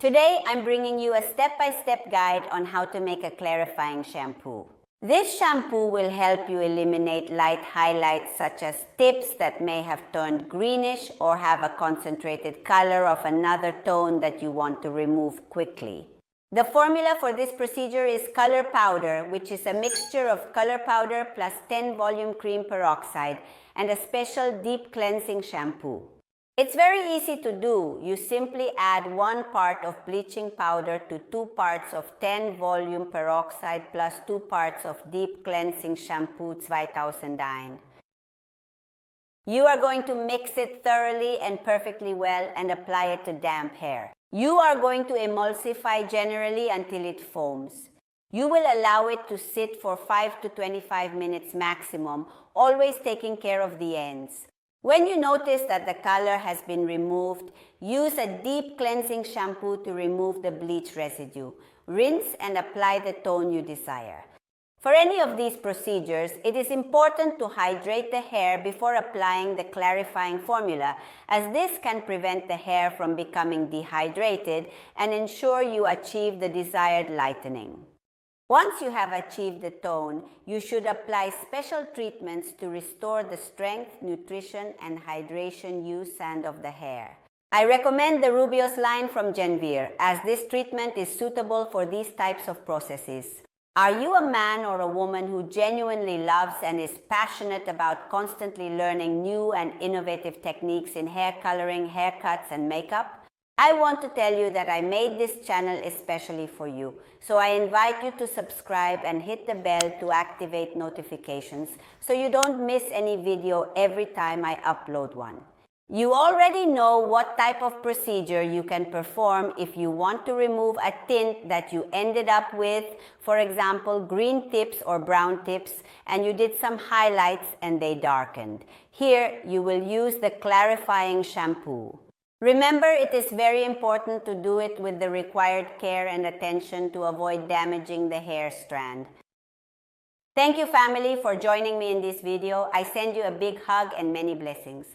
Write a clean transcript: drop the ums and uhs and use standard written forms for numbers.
Today, I'm bringing you a step-by-step guide on how to make a clarifying shampoo. This shampoo will help you eliminate light highlights such as tips that may have turned greenish or have a concentrated color of another tone that you want to remove quickly. The formula for this procedure is color powder, which is a mixture of color powder plus 10 volume cream peroxide and a special deep cleansing shampoo. It's very easy to do. You simply add 1 part of bleaching powder to 2 parts of 10 volume peroxide plus 2 parts of deep cleansing shampoo 2001. You are going to mix it thoroughly and perfectly well and apply it to damp hair. You are going to emulsify generally until it foams. You will allow it to sit for 5 to 25 minutes maximum, always taking care of the ends. When you notice that the color has been removed, use a deep cleansing shampoo to remove the bleach residue. Rinse and apply the tone you desire. For any of these procedures, it is important to hydrate the hair before applying the clarifying formula, as this can prevent the hair from becoming dehydrated and ensure you achieve the desired lightening. Once you have achieved the tone, you should apply special treatments to restore the strength, nutrition, and hydration use sand of the hair. I recommend the Rubios line from Genvir, as this treatment is suitable for these types of processes. Are you a man or a woman who genuinely loves and is passionate about constantly learning new and innovative techniques in hair coloring, haircuts, and makeup? I want to tell you that I made this channel especially for you, so I invite you to subscribe and hit the bell to activate notifications so you don't miss any video every time I upload one. You already know what type of procedure you can perform if you want to remove a tint that you ended up with, for example, green tips or brown tips, and you did some highlights and they darkened. Here, you will use the clarifying shampoo. Remember, it is very important to do it with the required care and attention to avoid damaging the hair strand. Thank you, family, for joining me in this video. I send you a big hug and many blessings.